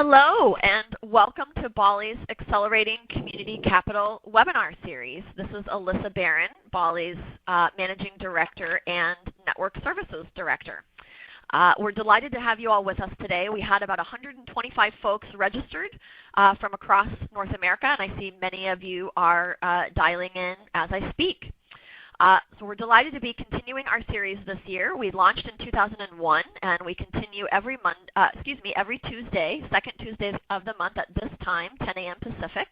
Hello and welcome to BALLE's Accelerating Community Capital webinar series. This is Alyssa Barron, BALLE's Managing Director and Network Services Director. We're delighted to have you all with us today. We had about 125 folks registered from across North America, and I see many of you are dialing in as I speak. So we're delighted to be continuing our series this year. We launched in 2001, and we continue every Tuesday, second Tuesday of the month at this time, 10 a.m. Pacific.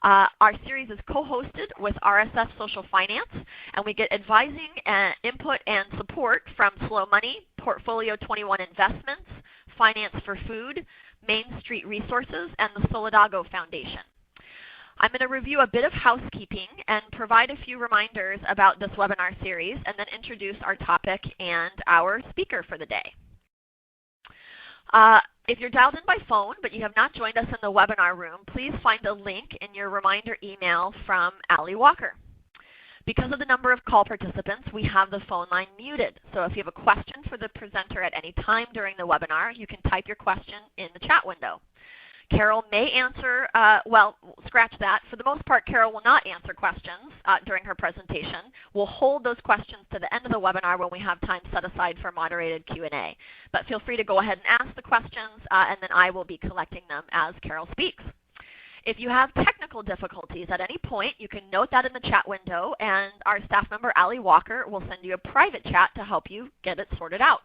Our series is co-hosted with RSF Social Finance, and we get advising and input and support from Slow Money, Portfolio 21 Investments, Finance for Food, Main Street Resources, and the Solidago Foundation. I'm going to review a bit of housekeeping and provide a few reminders about this webinar series, and then introduce our topic and our speaker for the day. If you're dialed in by phone but you have not joined us in the webinar room, please find a link in your reminder email from Ali Walker. Because of the number of call participants, we have the phone line muted. So if you have a question for the presenter at any time during the webinar, you can type your question in the chat window. Carol may answer, well, scratch that. For the most part, Carol will not answer questions during her presentation. We'll hold those questions to the end of the webinar when we have time set aside for moderated Q&A. But feel free to go ahead and ask the questions, and then I will be collecting them as Carol speaks. If you have technical difficulties at any point, you can note that in the chat window, and our staff member, Ali Walker, will send you a private chat to help you get it sorted out.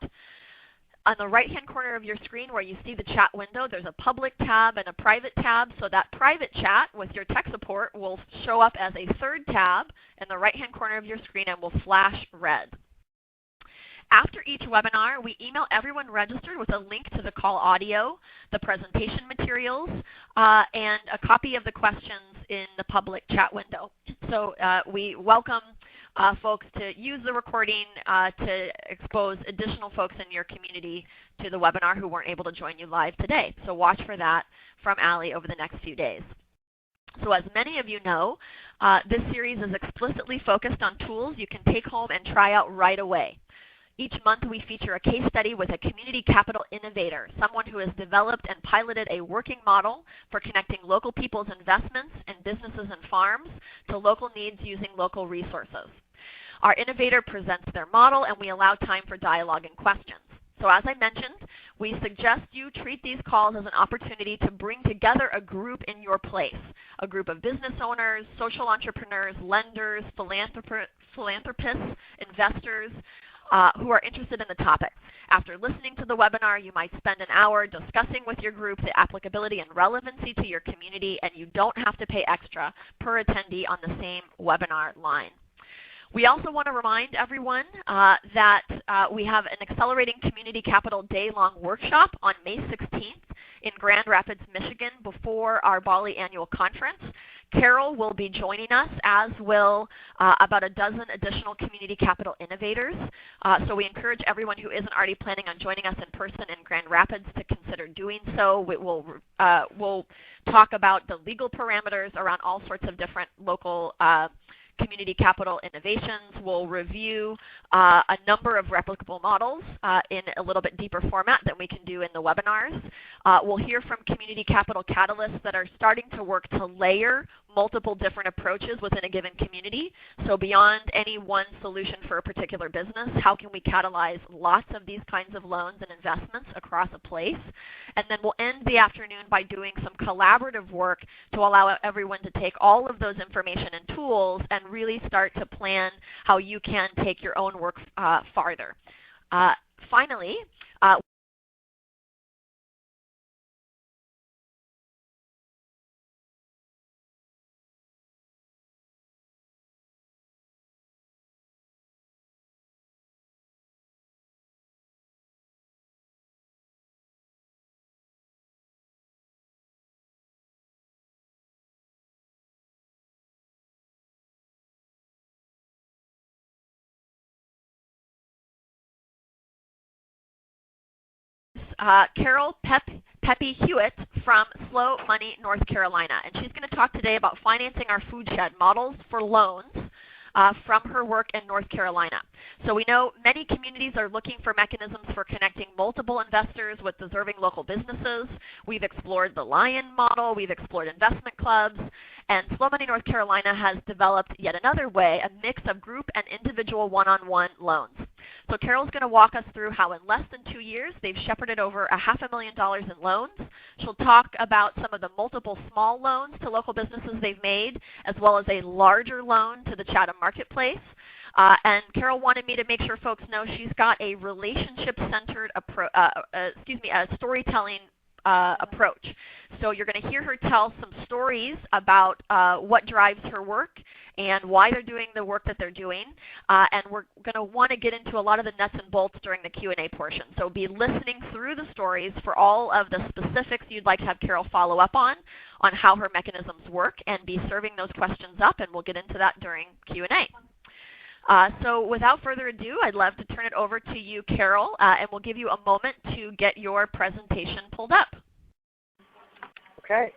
On the right-hand corner of your screen where you see the chat window, there's a public tab and a private tab. So that private chat with your tech support will show up as a third tab in the right-hand corner of your screen and will flash red. After each webinar, we email everyone registered with a link to the call audio, the presentation materials, and a copy of the questions in the public chat window. So we welcome folks to use the recording to expose additional folks in your community to the webinar who weren't able to join you live today. So watch for that from Ali over the next few days. So as many of you know, this series is explicitly focused on tools you can take home and try out right away. Each month we feature a case study with a community capital innovator, someone who has developed and piloted a working model for connecting local people's investments and businesses and farms to local needs using local resources. Our innovator presents their model, and we allow time for dialogue and questions. So as I mentioned, we suggest you treat these calls as an opportunity to bring together a group in your place, a group of business owners, social entrepreneurs, lenders, philanthropists, investors, who are interested in the topic. After listening to the webinar, you might spend an hour discussing with your group the applicability and relevancy to your community, and you don't have to pay extra per attendee on the same webinar line. We also want to remind everyone that we have an Accelerating Community Capital Day-long workshop on May 16th in Grand Rapids, Michigan, before our BALLE annual conference. Carol will be joining us, as will about a dozen additional community capital innovators. So we encourage everyone who isn't already planning on joining us in person in Grand Rapids to consider doing so. We'll talk about the legal parameters around all sorts of different local community capital innovations. We'll review a number of replicable models in a little bit deeper format than we can do in the webinars. We'll hear from community capital catalysts that are starting to work to layer multiple different approaches within a given community. So beyond any one solution for a particular business, how can we catalyze lots of these kinds of loans and investments across a place? And then we'll end the afternoon by doing some collaborative work to allow everyone to take all of those information and tools and really start to plan how you can take your own work farther. Finally, Carol Peppe Hewitt from Slow Money, North Carolina. And she's going to talk today about financing our food shed models for loans from her work in North Carolina. So we know many communities are looking for mechanisms for connecting multiple investors with deserving local businesses. We've explored the Lion model, we've explored investment clubs, and Slow Money North Carolina has developed yet another way, a mix of group and individual one-on-one loans. So Carol's going to walk us through how in less than 2 years they've shepherded over $500,000 in loans. She'll talk about some of the multiple small loans to local businesses they've made, as well as a larger loan to the Chatham marketplace. And Carol wanted me to make sure folks know she's got a relationship-centered a storytelling approach. So you're going to hear her tell some stories about what drives her work and why they're doing the work that they're doing. And we're going to want to get into a lot of the nuts and bolts during the Q&A portion. So be listening through the stories for all of the specifics you'd like to have Carol follow up on how her mechanisms work, and be serving those questions up, and we'll get into that during Q&A. So without further ado, I'd love to turn it over to you, Carol, and we'll give you a moment to get your presentation pulled up. Okay.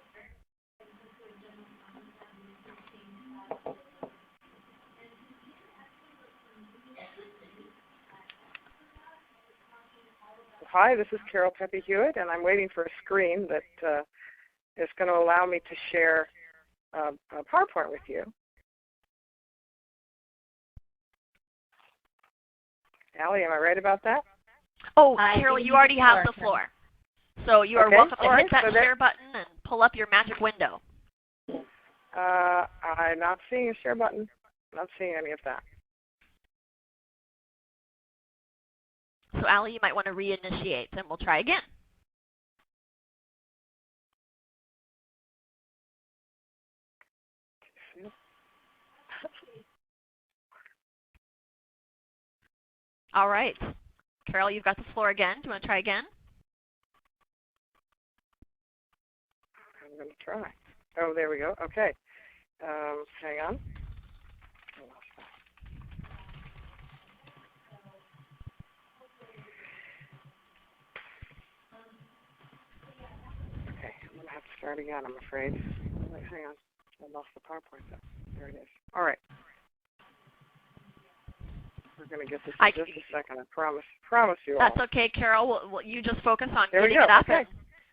Hi, this is Carol Peppe Hewitt, and I'm waiting for a screen that is going to allow me to share a PowerPoint with you. Allie, am I right about that? Oh, Carol, you already have the floor. So you are welcome to hit that share button and pull up your magic window. I'm not seeing a share button. I'm not seeing any of that. So Allie, you might want to reinitiate, and we'll try again. All right. Carol, you've got the floor again. Do you want to try again? I'm going to try. Oh, there we go. Okay. Hang on. Okay, I'm going to have to start again, I'm afraid. Wait, hang on. I lost the PowerPoint. There it is. All right. We're going to get this in just a second. I promise you all. That's okay, Carol. You just focus on getting it up. Okay.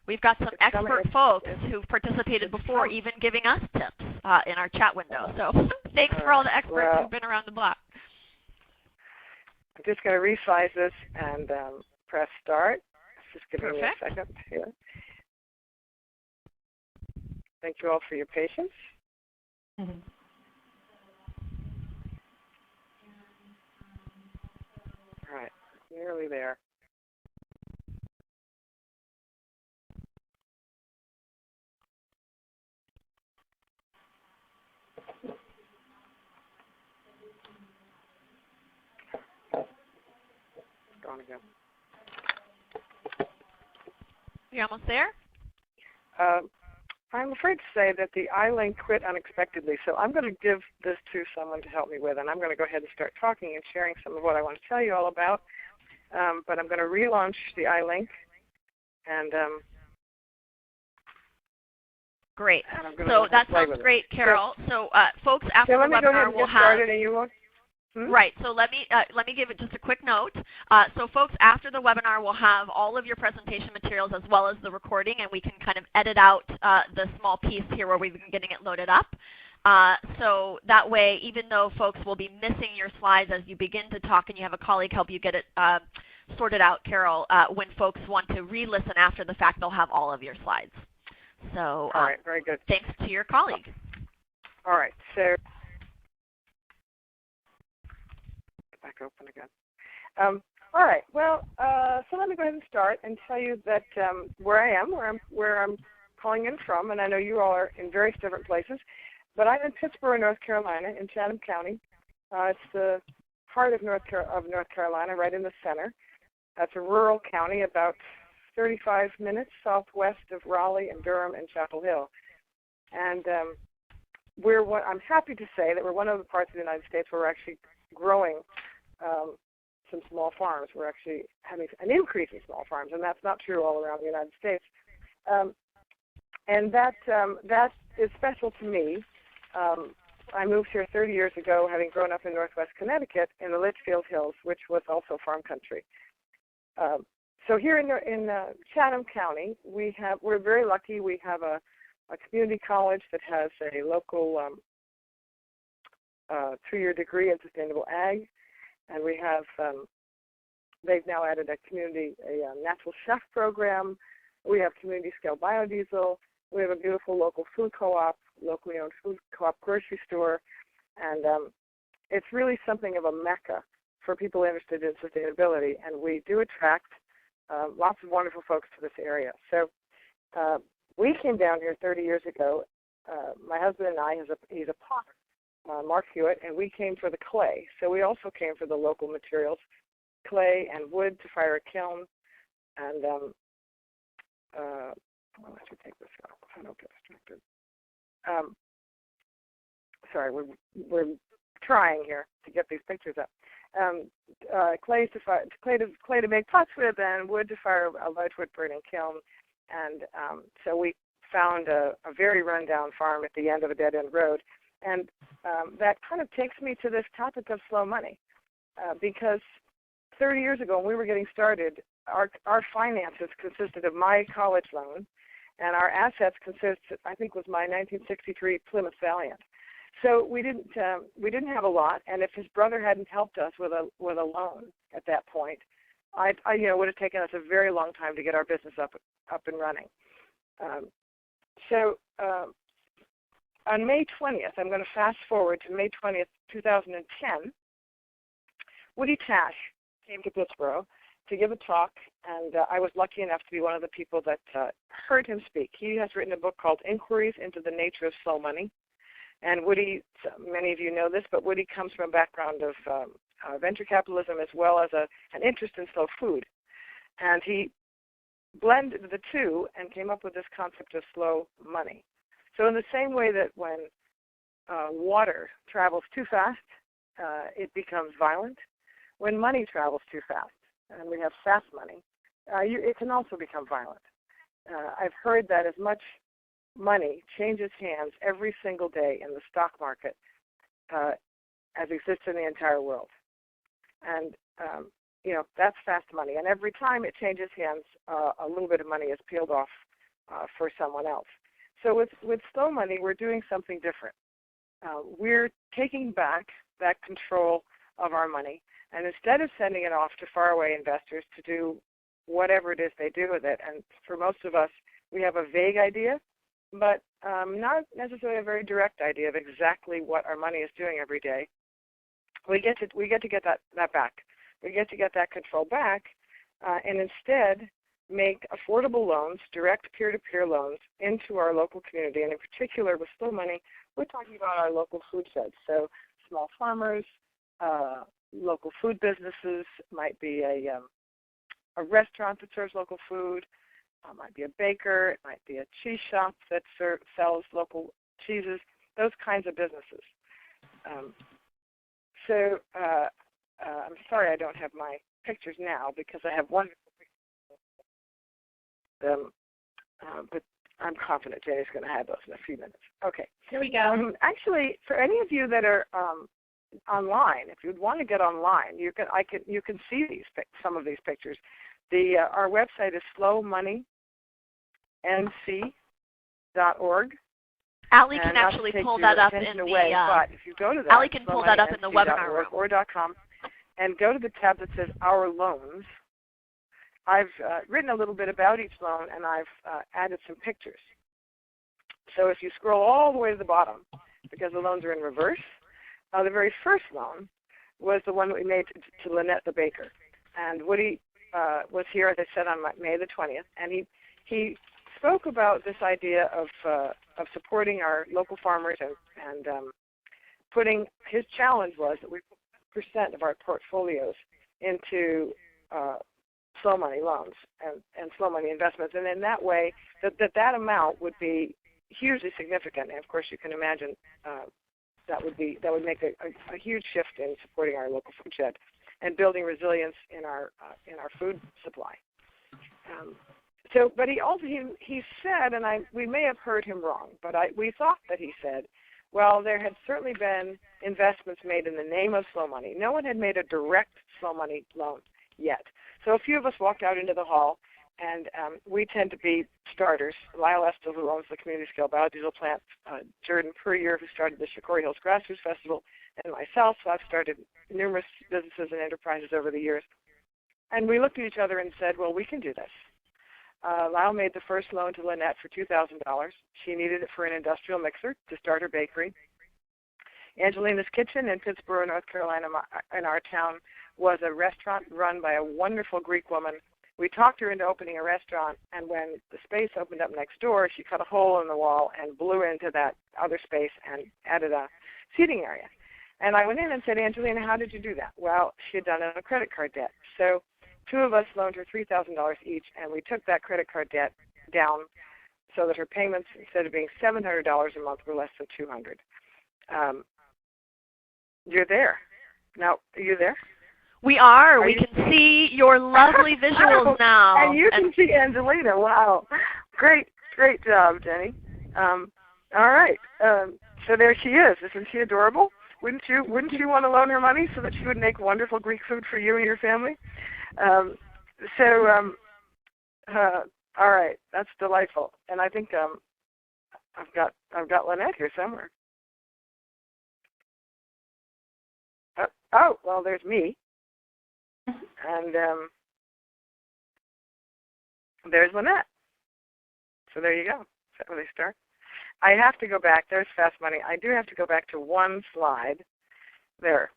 We've got some expert folks who've participated before, even giving us tips in our chat window. So thanks for all the experts who've been around the block. I'm just going to resize this and press start. Just give me a second here. Thank you all for your patience. Mm-hmm. All right, nearly there. Gone again. You almost there? I'm afraid to say that the iLink quit unexpectedly, so I'm going to give this to someone to help me with, and I'm going to go ahead and start talking and sharing some of what I want to tell you all about. But I'm going to relaunch the iLink, and great. So that sounds great, Carol. So folks, after the webinar, we'll have. Started and you will. Right. So let me give it just a quick note. So folks, after the webinar, we'll have all of your presentation materials as well as the recording, and we can kind of edit out the small piece here where we've been getting it loaded up. So that way, even though folks will be missing your slides as you begin to talk and you have a colleague help you get it sorted out, Carol, when folks want to re-listen after the fact, they'll have all of your slides. So all right, very good. Thanks to your colleague. All right. So back open again. All right. Well, so let me go ahead and start and tell you that where I am, where I'm calling in from, and I know you all are in various different places, but I'm in Pittsboro, North Carolina, in Chatham County. It's the heart of North Carolina, right in the center. That's a rural county, about 35 minutes southwest of Raleigh and Durham and Chapel Hill. And I'm happy to say that we're one of the parts of the United States where we're actually growing some small farms. We're actually having an increase in small farms, and that's not true all around the United States. And that is special to me. I moved here 30 years ago, having grown up in Northwest Connecticut in the Litchfield Hills, which was also farm country. So here in Chatham County, we're very lucky. We have a community college that has a local 3-year degree in sustainable ag, and we have they've now added a natural chef program. We have community scale biodiesel. We have a beautiful local food co-op, locally owned food co-op grocery store, and it's really something of a mecca for people interested in sustainability, and we do attract lots of wonderful folks to this area. So we came down here 30 years ago. My husband and I, he's a potter, Mark Hewitt, and we came for the clay. So we also came for the local materials, clay and wood to fire a kiln, and well, I should take this out. I don't get distracted. Sorry, we're trying here to get these pictures up. Clay to make pots with, and wood to fire a large wood burning kiln. And so we found a very rundown farm at the end of a dead-end road. And that kind of takes me to this topic of slow money, because 30 years ago when we were getting started, our finances consisted of my college loan, and our assets I think, was my 1963 Plymouth Valiant. So we didn't have a lot, and if his brother hadn't helped us with a loan at that point, I would have taken us a very long time to get our business up and running. So on May 20th, I'm going to fast forward to May 20th, 2010. Woody Tash came to Pittsburgh to give a talk, and I was lucky enough to be one of the people that heard him speak. He has written a book called Inquiries into the Nature of Slow Money. And Woody, many of you know this, but Woody comes from a background of venture capitalism as well as an interest in slow food. And he blended the two and came up with this concept of slow money. So in the same way that when water travels too fast, it becomes violent, when money travels too fast, and we have fast money, it can also become violent. I've heard that as much money changes hands every single day in the stock market as exists in the entire world. And, that's fast money. And every time it changes hands, a little bit of money is peeled off for someone else. So with slow money, we're doing something different. We're taking back that control of our money, and instead of sending it off to faraway investors to do whatever it is they do with it, and for most of us, we have a vague idea, but not necessarily a very direct idea of exactly what our money is doing every day. We get to get that back. We get to get that control back, and instead make affordable loans, direct peer-to-peer loans, into our local community. And in particular, with slow money, we're talking about our local food sheds. So small farmers, local food businesses, might be a restaurant that serves local food, might be a baker, it might be a cheese shop that sells local cheeses, those kinds of businesses. So I'm sorry I don't have my pictures now because I have wonderful pictures. But I'm confident Jenny's going to have those in a few minutes. Okay. Here we go. Actually, for any of you that are online, if you'd want to get online, you can see some of these pictures. Our website is slowmoneync.org. Allie can actually pull that up in the but if you go to that, Allie can pull that up in the webinar room or .com, and go to the tab that says Our Loans. I've written a little bit about each loan, and I've added some pictures. So if you scroll all the way to the bottom, because the loans are in reverse, the very first loan was the one that we made to Lynette the baker. And Woody was here, as I said, on May the 20th, and he spoke about this idea of supporting our local farmers and putting, his challenge was that we put 10% of our portfolios into slow money loans and slow money investments, and in that way that amount would be hugely significant. And of course, you can imagine that would make a huge shift in supporting our local food shed and building resilience in our food supply. But he said, and we may have heard him wrong, but we thought that he said, Well, there had certainly been investments made in the name of slow money. No one had made a direct slow money loan yet. So a few of us walked out into the hall, and we tend to be starters. Lyle Estel, who owns the community scale biodiesel plant, Jordan Puryear, who started the Shikori Hills Grassroots Festival, and myself. So I've started numerous businesses and enterprises over the years. And we looked at each other and said, well, we can do this. Lyle made the first loan to Lynette for $2,000. She needed it for an industrial mixer to start her bakery. Angelina's Kitchen in Pittsburgh, North Carolina, in our town, was a restaurant run by a wonderful Greek woman. We talked her into opening a restaurant, and when the space opened up next door, she cut a hole in the wall and blew into that other space and added a seating area. And I went in and said, Angelina, how did you do that? Well, she had done it on a credit card debt. So two of us loaned her $3,000 each, and we took that credit card debt down so that her payments, instead of being $700 a month, were less than $200. You're there. Now, are you there? We are. We can see your lovely visuals now. And you can see Angelina. Wow. Great job, Jenny. All right. So there she is. Isn't she adorable? Wouldn't you want to loan her money so that she would make wonderful Greek food for you and your family? All right. That's delightful. And I think I've got Lynette here somewhere. Oh, well, there's me. And there's Lynette. So there you go. Is that where they start? I have to go back. There's Fast Money. I do have to go back to one slide there,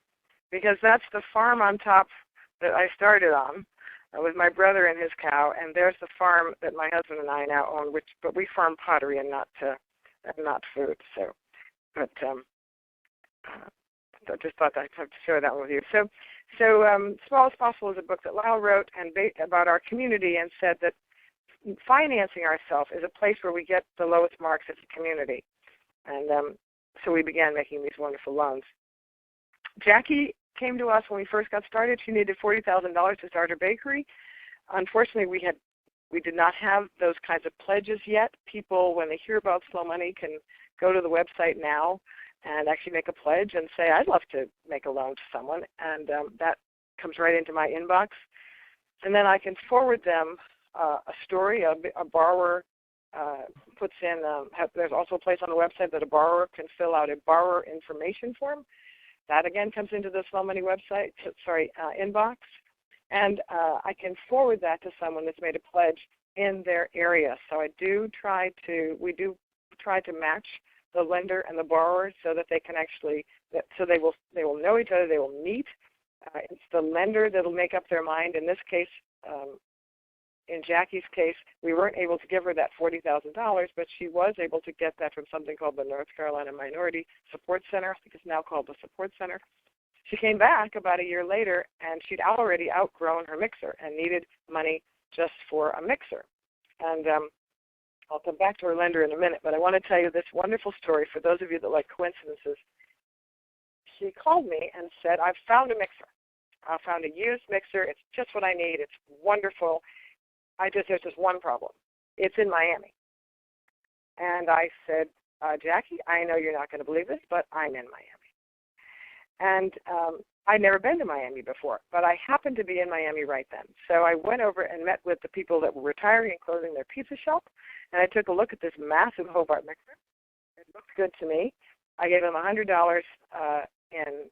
because that's the farm on top that I started on with my brother and his cow, and there's the farm that my husband and I now own, but we farm pottery and not food. So, but I just thought I'd have to share that with you. So Small as Possible is a book that Lyle wrote and about our community, and said that financing ourselves is a place where we get the lowest marks as a community. And so we began making these wonderful loans. Jackie came to us when we first got started. She needed $40,000 to start her bakery. Unfortunately, we did not have those kinds of pledges yet. People, when they hear about slow money, can go to the website now and actually make a pledge and say, I'd love to make a loan to someone, and that comes right into my inbox. And then I can forward them a story. A borrower puts in, there's also a place on the website that a borrower can fill out a borrower information form. That, again, comes into the Slow Money website, inbox. And I can forward that to someone that's made a pledge in their area. So we do try to match the lender and the borrower so that they can actually, so they will know each other, they will meet. It's the lender that will make up their mind. In this case, in Jackie's case, we weren't able to give her that $40,000, but she was able to get that from something called the North Carolina Minority Support Center. I think it's now called the Support Center. She came back about a year later, and she'd already outgrown her mixer and needed money just for a mixer. And I'll come back to her lender in a minute, but I want to tell you this wonderful story for those of you that like coincidences. She called me and said, I've found a mixer. I found a used mixer. It's just what I need. It's wonderful. There's just one problem. It's in Miami. And I said, Jackie, I know you're not going to believe this, but I'm in Miami. And I'd never been to Miami before, but I happened to be in Miami right then. So I went over and met with the people that were retiring and closing their pizza shop, and I took a look at this massive Hobart mixer. It looked good to me. I gave them $100 in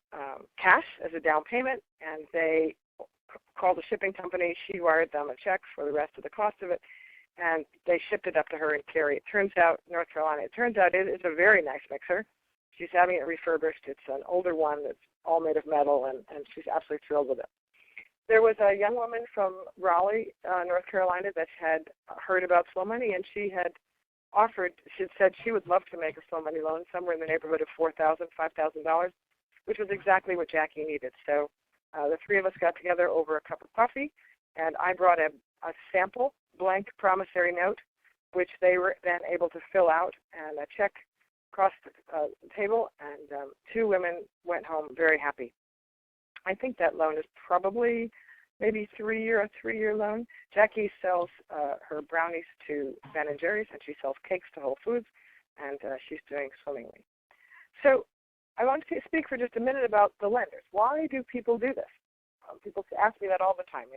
cash as a down payment, and they called the shipping company. She wired them a check for the rest of the cost of it, and they shipped it up to her in Cary. It turns out, North Carolina, it is a very nice mixer. She's having it refurbished. It's an older one that's all made of metal, and she's absolutely thrilled with it. There was a young woman from Raleigh, North Carolina, that had heard about slow money, and she had said she would love to make a slow money loan somewhere in the neighborhood of $4,000, $5,000, which was exactly what Jackie needed. So the three of us got together over a cup of coffee, and I brought a sample blank promissory note, which they were then able to fill out, and a check across the table, and two women went home very happy. I think that loan is probably maybe a three-year loan. Jackie sells her brownies to Ben & Jerry's, and she sells cakes to Whole Foods, and she's doing swimmingly. So I want to speak for just a minute about the lenders. Why do people do this? People ask me that all the time.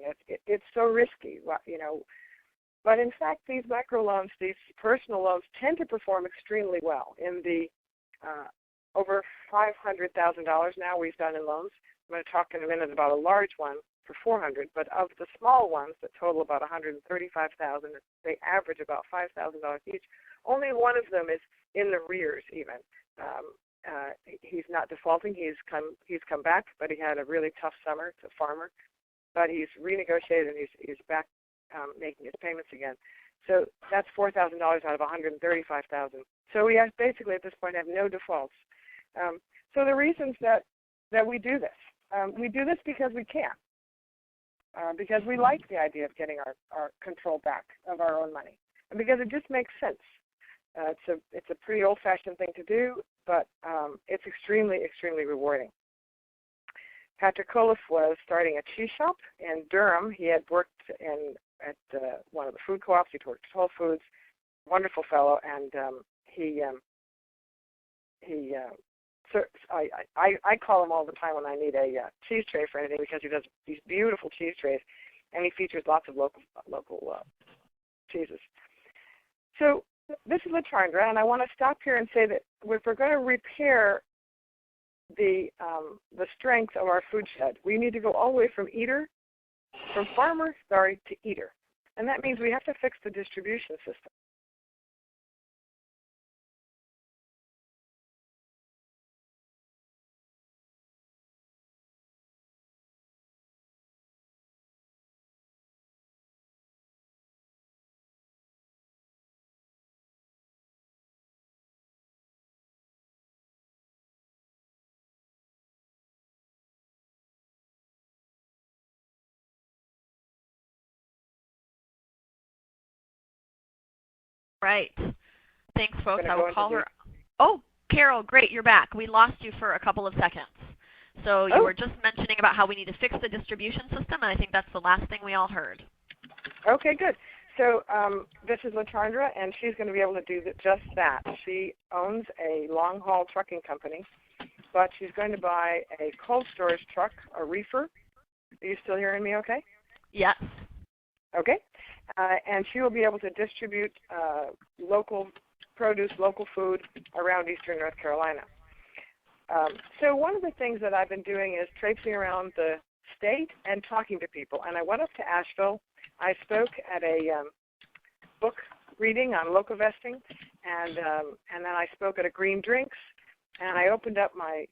It's so risky, But in fact, these microloans, these personal loans, tend to perform extremely well. In the over $500,000 now we've done in loans. I'm going to talk in a minute about a large one for $400,000, but of the small ones that total about $135,000, they average about $5,000 each. Only one of them is in the rears even. He's not defaulting. He's come back, but he had a really tough summer. It's a farmer, but he's renegotiated and he's back making his payments again. So that's $4,000 out of $135,000. So we basically at this point have no defaults. So the reasons that we do this because we can. Because we like the idea of getting our control back of our own money, and because it just makes sense. It's a pretty old-fashioned thing to do, but it's extremely, extremely rewarding. Patrick Coliff was starting a cheese shop in Durham. He had worked at one of the food co-ops. He worked at Whole Foods. Wonderful fellow, and I call him all the time when I need a cheese tray for anything, because he does these beautiful cheese trays, and he features lots of local cheeses. So this is LaChandra, and I want to stop here and say that if we're going to repair the strength of our food shed, we need to go all the way from farmer to eater, and that means we have to fix the distribution system. Right. Thanks, folks. I will call her. Oh, Carol, great, you're back. We lost you for a couple of seconds. So you were just mentioning about how we need to fix the distribution system, and I think that's the last thing we all heard. Okay, good. So this is LaChandra, and she's going to be able to do just that. She owns a long-haul trucking company, but she's going to buy a cold storage truck, a reefer. Are you still hearing me okay? Yes. Okay. And she will be able to distribute local produce, local food around eastern North Carolina. So one of the things that I've been doing is traipsing around the state and talking to people. And I went up to Asheville. I spoke at a book reading on local vesting, and then I spoke at a Green Drinks, and I opened up my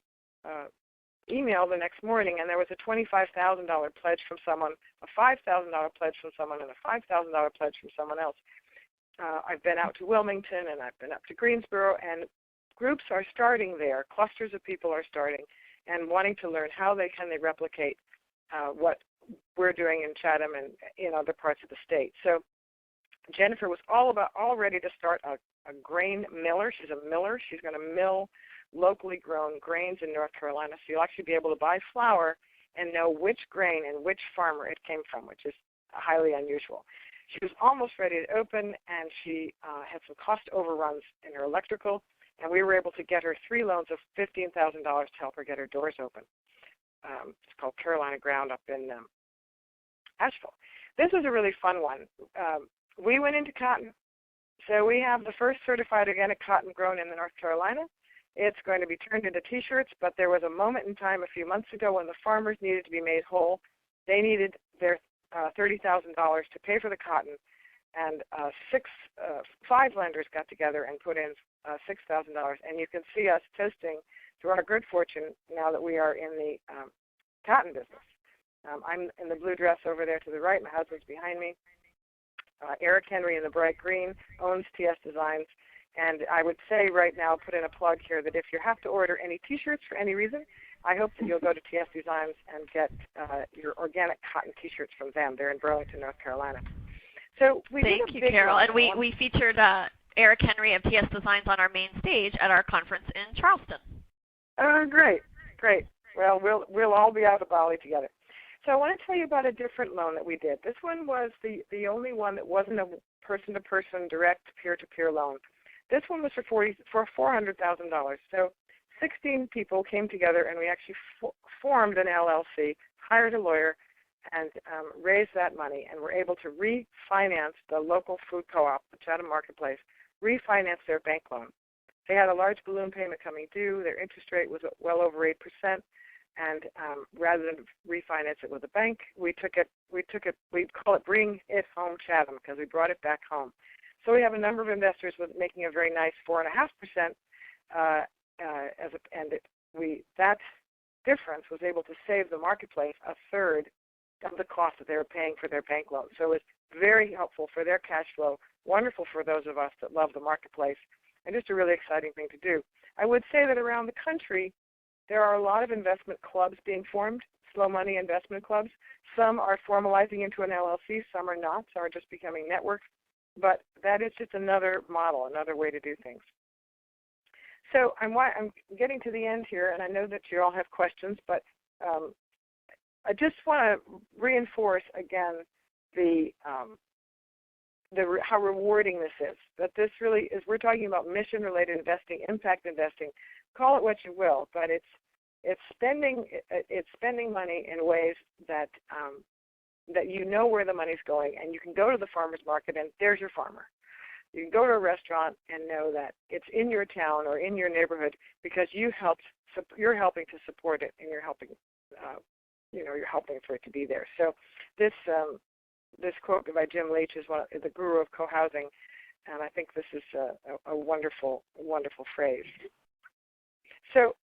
email the next morning, and there was a $25,000 pledge from someone, a $5,000 pledge from someone, and a $5,000 pledge from someone else. I've been out to Wilmington, and I've been up to Greensboro, and groups are starting there. Clusters of people are starting and wanting to learn how they replicate what we're doing in Chatham and in other parts of the state. So Jennifer was all ready to start a grain miller. She's a miller. She's going to mill locally grown grains in North Carolina, so you'll actually be able to buy flour and know which grain and which farmer it came from, which is highly unusual. She was almost ready to open, and she had some cost overruns in her electrical, and we were able to get her 3 loans of $15,000 to help her get her doors open. It's called Carolina Ground up in Asheville. This was a really fun one. We went into cotton, so we have the first certified organic cotton grown in North Carolina. It's going to be turned into T-shirts, but there was a moment in time a few months ago when the farmers needed to be made whole. They needed their $30,000 to pay for the cotton, and 5 lenders got together and put in $6,000. And you can see us toasting to our good fortune now that we are in the cotton business. I'm in the blue dress over there to the right. My husband's behind me. Eric Henry in the bright green owns TS Designs. And I would say right now, put in a plug here, that if you have to order any T-shirts for any reason, I hope that you'll go to TS Designs and get your organic cotton T-shirts from them. They're in Burlington, North Carolina. So Thank you, Carol. And we featured Eric Henry of TS Designs on our main stage at our conference in Charleston. Great. Well, we'll all be out of BALLE together. So I want to tell you about a different loan that we did. This one was the only one that wasn't a person-to-person, direct, peer-to-peer loan. This one was for $400,000. So 16 people came together, and we actually formed an LLC, hired a lawyer, and raised that money, and were able to refinance the local food co-op, the Chatham Marketplace, refinance their bank loan. They had a large balloon payment coming due. Their interest rate was well over 8%, and rather than refinance it with a bank, we call it Bring It Home Chatham, because we brought it back home. So we have a number of investors with making a very nice 4.5%, that difference was able to save the marketplace a third of the cost that they were paying for their bank loan. So it was very helpful for their cash flow, wonderful for those of us that love the marketplace, and just a really exciting thing to do. I would say that around the country, there are a lot of investment clubs being formed, slow money investment clubs. Some are formalizing into an LLC, some are not, some are just becoming networks. But that is just another model, another way to do things. So I'm getting to the end here, and I know that you all have questions, but I just want to reinforce again how rewarding this is. That this really is, we're talking about mission-related investing, impact investing. Call it what you will, but it's spending money in ways that that you know where the money's going, and you can go to the farmer's market and there's your farmer. You can go to a restaurant and know that it's in your town or in your neighborhood because you're helping to support it, and you're helping for it to be there. So this quote by Jim Leach is the guru of co-housing, and I think this is a wonderful phrase. So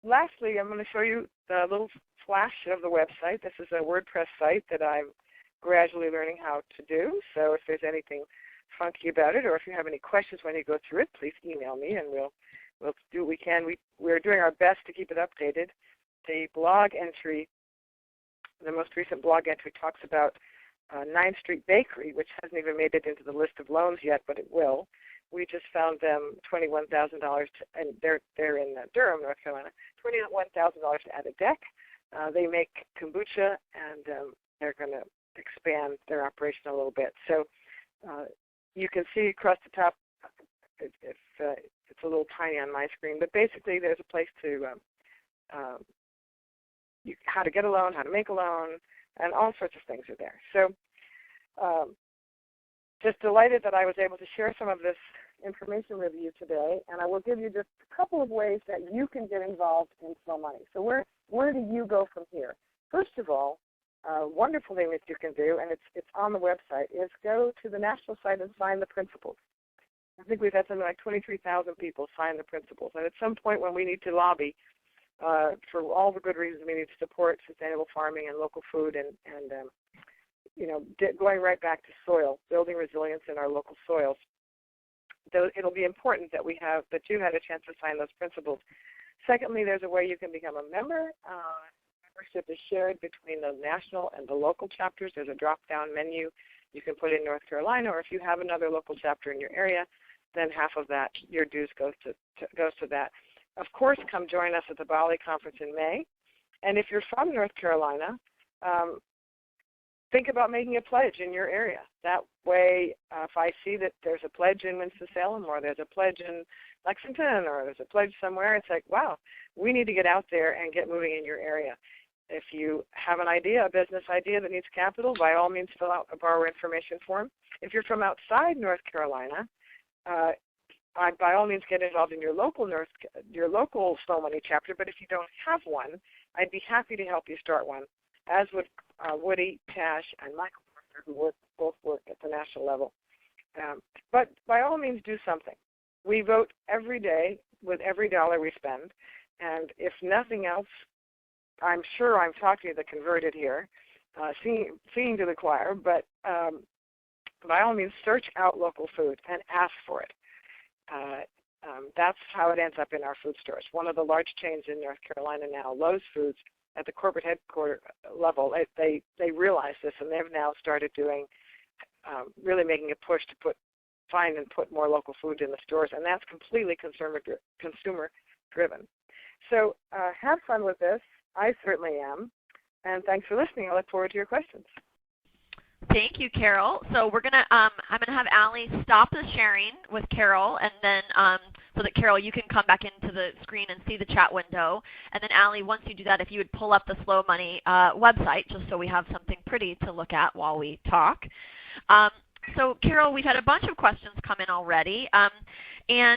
lastly, I'm going to show you the little flash of the website. This is a WordPress site that I'm gradually learning how to do. So if there's anything funky about it, or if you have any questions when you go through it, please email me, and we'll do what we can. We're doing our best to keep it updated. The blog entry, the most recent blog entry, talks about 9th Street Bakery, which hasn't even made it into the list of loans yet, but it will. We just found them $21,000, and they're in Durham, North Carolina, $21,000 to add a deck. They make kombucha, and they're going to expand their operation a little bit. So you can see across the top, it's a little tiny on my screen, but basically there's a place to how to get a loan, how to make a loan, and all sorts of things are there. So just delighted that I was able to share some of this information with you today, and I will give you just a couple of ways that you can get involved in Slow Money. So where do you go from here? First of all, a wonderful thing that you can do, and it's on the website, is go to the national site and sign the principles. I think we've had something like 23,000 people sign the principles, and at some point when we need to lobby for all the good reasons we need to support sustainable farming and local food, and going right back to soil, building resilience in our local soils. It'll be important that that you had a chance to sign those principles. Secondly, there's a way you can become a member. Membership is shared between the national and the local chapters. There's a drop-down menu. You can put in North Carolina, or if you have another local chapter in your area, then half of that, your dues goes to that. Of course, come join us at the BALLE conference in May. And if you're from North Carolina, think about making a pledge in your area. That way, if I see that there's a pledge in Winston-Salem, or there's a pledge in Lexington, or there's a pledge somewhere, it's like, wow, we need to get out there and get moving in your area. If you have an idea, a business idea that needs capital, by all means fill out a borrower information form. If you're from outside North Carolina, by all means get involved in your local Slow Money chapter, but if you don't have one, I'd be happy to help you start one, as would Woody, Tash, and Michael, who both work at the national level. But by all means, do something. We vote every day with every dollar we spend, and if nothing else, I'm sure I'm talking to the converted here, singing to the choir, but by all means, search out local food and ask for it. That's how it ends up in our food stores. One of the large chains in North Carolina now, Lowe's Foods, at the corporate headquarters level, they realize this, and they've now started doing, really making a push to find and put more local food in the stores, and that's completely consumer driven. So have fun with this. I certainly am, and thanks for listening. I look forward to your questions. Thank you, Carol. So I'm gonna have Allie stop the sharing with Carol, and then so that, Carol, you can come back into the screen and see the chat window. And then, Allie, once you do that, if you would pull up the Slow Money website, just so we have something pretty to look at while we talk. So, Carol, we've had a bunch of questions come in already, and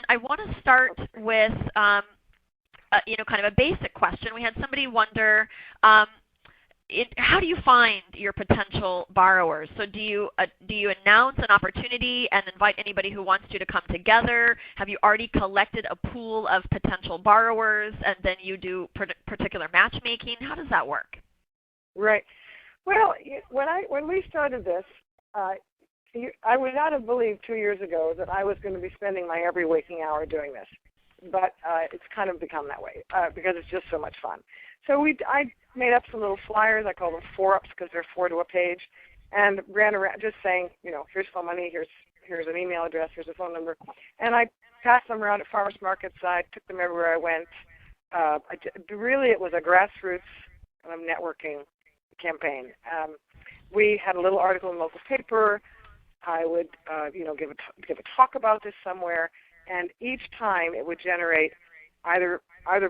I want to start with kind of a basic question. We had somebody wonder, how do you find your potential borrowers? So do you announce an opportunity and invite anybody who wants to come together? Have you already collected a pool of potential borrowers, and then you do particular matchmaking? How does that work? Right. Well, when we started this, I would not have believed 2 years ago that I was going to be spending my every waking hour doing this. But it's kind of become that way because it's just so much fun. So I made up some little flyers. I call them 4-ups because they're 4 to a page, and ran around just saying, here's Slow Money, here's an email address, here's a phone number. And I passed them around at farmers markets. I took them everywhere I went. Really, it was a grassroots networking campaign. We had a little article in the local paper. I would, give a talk about this somewhere, and each time it would generate either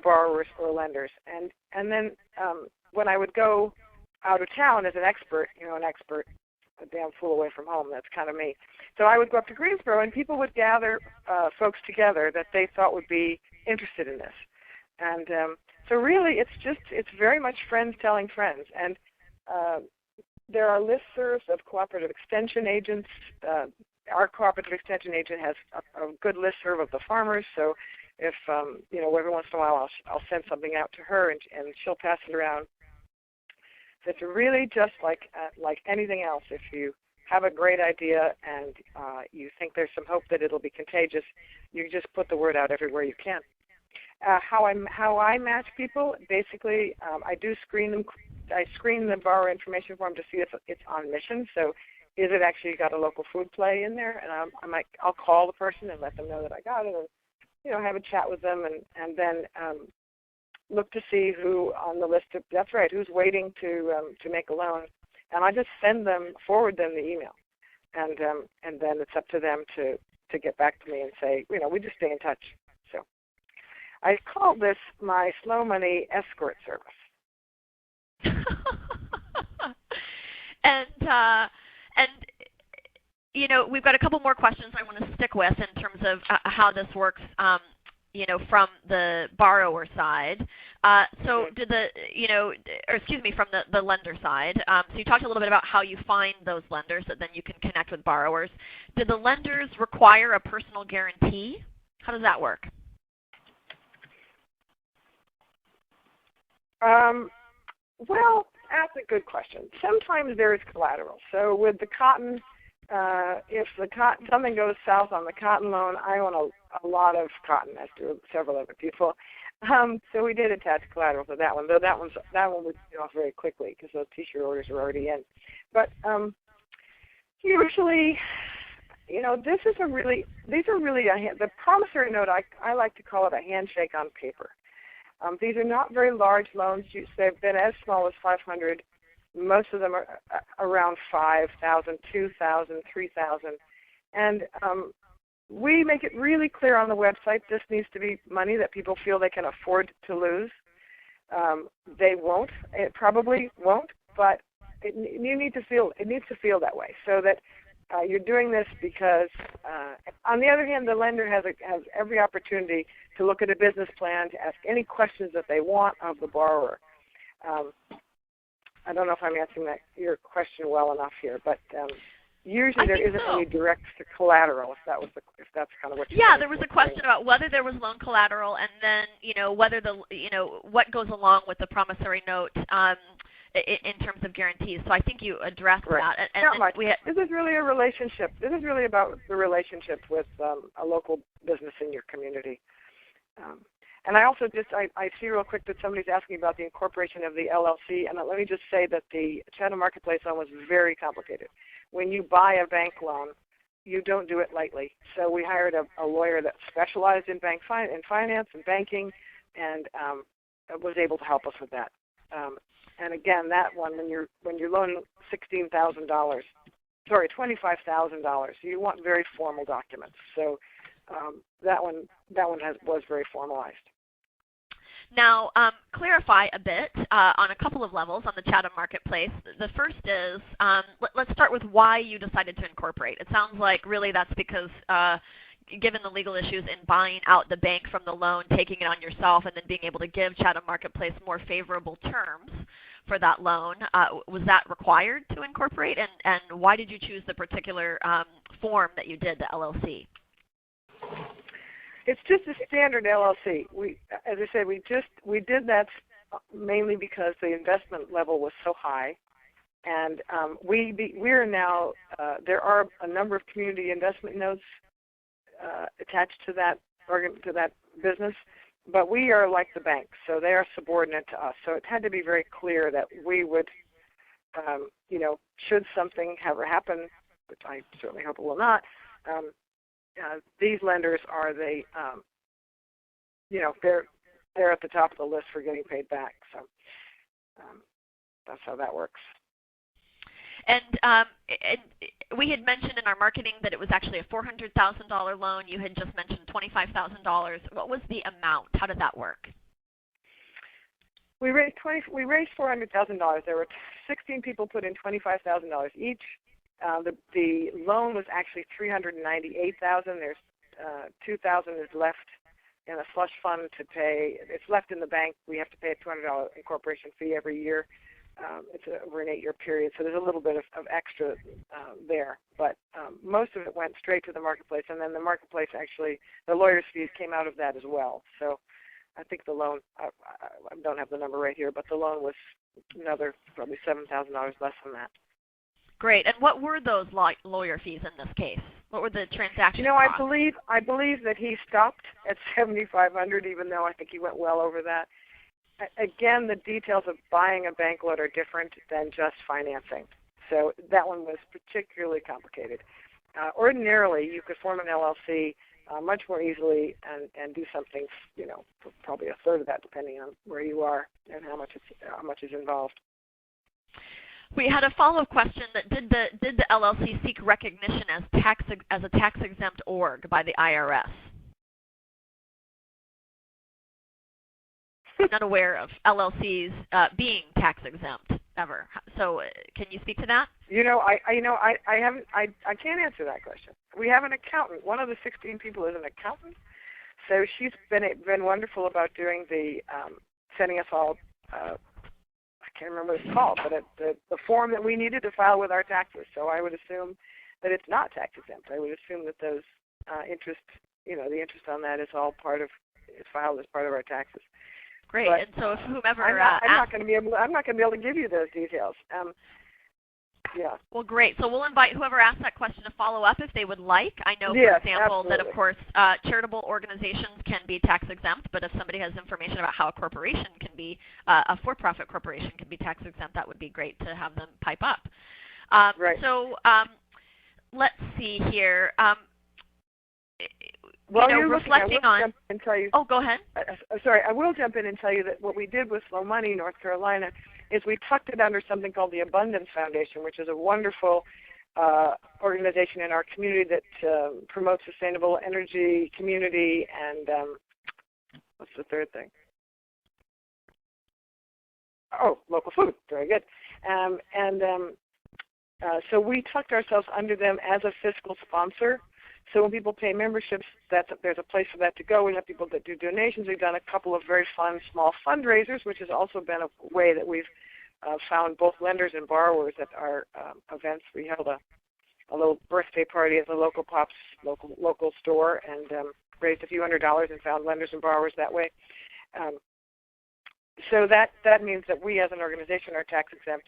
borrowers or lenders. And then when I would go out of town as an expert, a damn fool away from home, that's kind of me. So I would go up to Greensboro, and people would gather folks together that they thought would be interested in this. And so really, it's very much friends telling friends. And there are listservs of cooperative extension agents. Our cooperative extension agent has a good listserv of the farmers. So if every once in a while I'll send something out to her, and she'll pass it around. It's really just like anything else. If you have a great idea and you think there's some hope that it'll be contagious, you just put the word out everywhere you can. How I match people, basically, I do screen them. I screen the borrower information form to see if it's on mission. So, is it actually got a local food play in there? And I'll call the person and let them know that I got it, and have a chat with them, and then look to see who on the list of who's waiting to make a loan, and I just forward them the email, and then it's up to them to get back to me and say, we just stay in touch. So I call this my Slow Money escort service. And we've got a couple more questions I want to stick with in terms of how this works, from the borrower side. So did from the lender side. So you talked a little bit about how you find those lenders that then you can connect with borrowers. Do the lenders require a personal guarantee? How does that work? Well, that's a good question. Sometimes there is collateral. So with the cotton, if something goes south on the cotton loan, I own a lot of cotton, as do several other people. So we did attach collateral to that one, though that one would get off very quickly because those T-shirt orders are already in. But usually, these are really the promissory note. I like to call it a handshake on paper. These are not very large loans. They've been as small as 500. Most of them are around 5,000, 2,000, 3,000. And we make it really clear on the website this needs to be money that people feel they can afford to lose. They won't. It probably won't, but it needs to feel that way, so that you're doing this because, on the other hand, the lender has every opportunity to look at a business plan, to ask any questions that they want of the borrower. I don't know if I'm answering your question well enough here, but usually there isn't any direct collateral. If that's kind of what you're saying. Yeah, there was a question about whether there was loan collateral, and then whether what goes along with the promissory note in terms of guarantees. So I think you addressed that. And not much. This is really a relationship. This is really about the relationship with a local business in your community. And I also I see real quick that somebody's asking about the incorporation of the LLC, and let me just say that the Chatham Marketplace loan was very complicated. When you buy a bank loan, you don't do it lightly. So we hired a lawyer that specialized in finance and banking, and was able to help us with that. And again, that one, when you're loaning $25,000, you want very formal documents. So was very formalized. Now, clarify a bit on a couple of levels on the Chatham Marketplace. The first is, let's start with why you decided to incorporate. It sounds like really that's because given the legal issues in buying out the bank from the loan, taking it on yourself, and then being able to give Chatham Marketplace more favorable terms for that loan, was that required to incorporate? And why did you choose the particular form that you did, the LLC? It's just a standard LLC. As I said, we did that mainly because the investment level was so high, and we're now there are a number of community investment notes attached to that business, but we are like the bank, so they are subordinate to us. So it had to be very clear that we would, should something ever happen, which I certainly hope it will not. These lenders are they're at the top of the list for getting paid back. So that's how that works. And we had mentioned in our marketing that it was actually a $400,000 loan. You had just mentioned $25,000. What was the amount? How did that work? We raised $400,000. There were 16 people put in $25,000 each. The loan was actually $398,000. There's $2,000 is left in a slush fund to pay. It's left in the bank. We have to pay a $200 incorporation fee every year. It's over an 8-year period, so there's a little bit of extra there. But most of it went straight to the marketplace, and then the marketplace actually, the lawyer's fees came out of that as well. So I think the loan, I don't have the number right here, but the loan was another probably $7,000 less than that. Great. And what were those lawyer fees in this case? What were the transaction costs? I believe that he stopped at $7,500, even though I think he went well over that. Again, the details of buying a bank loan are different than just financing. So that one was particularly complicated. Ordinarily, you could form an LLC much more easily and do something, for probably a third of that, depending on where you are and how much is involved. We had a follow-up question that did the LLC seek recognition as a tax-exempt org by the IRS? I'm not aware of LLCs being tax-exempt ever. So can you speak to that? I can't answer that question. We have an accountant. One of the 16 people is an accountant, so she's been wonderful about doing the sending us all. I can't remember what it's called, but the form that we needed to file with our taxes. So I would assume that it's not tax exempt. I would assume that those interest, the interest on that is all is filed as part of our taxes. Great. But, and so if whomever I'm not going to be able to give you those details. Yeah. Well, great. So we'll invite whoever asked that question to follow up if they would like. I know, yes, for example, absolutely. that, of course, charitable organizations can be tax-exempt, but if somebody has information about how a corporation can be, a for-profit corporation can be tax-exempt, that would be great to have them pipe up. Right. So let's see here. Well, reflecting on. And tell you, oh, go ahead. Sorry, I will jump in and tell you that what we did with Slow Money, North Carolina, is we tucked it under something called the Abundance Foundation, which is a wonderful organization in our community that promotes sustainable energy, community, and what's the third thing? Oh, local food. Very good. So we tucked ourselves under them as a fiscal sponsor. So when people pay memberships, there's a place for that to go. We have people that do donations. We've done a couple of very fun small fundraisers, which has also been a way that we've found both lenders and borrowers at our events. We held a little birthday party at the local Pops local store and raised a few $100s and found lenders and borrowers that way. So that means that we as an organization are tax exempt.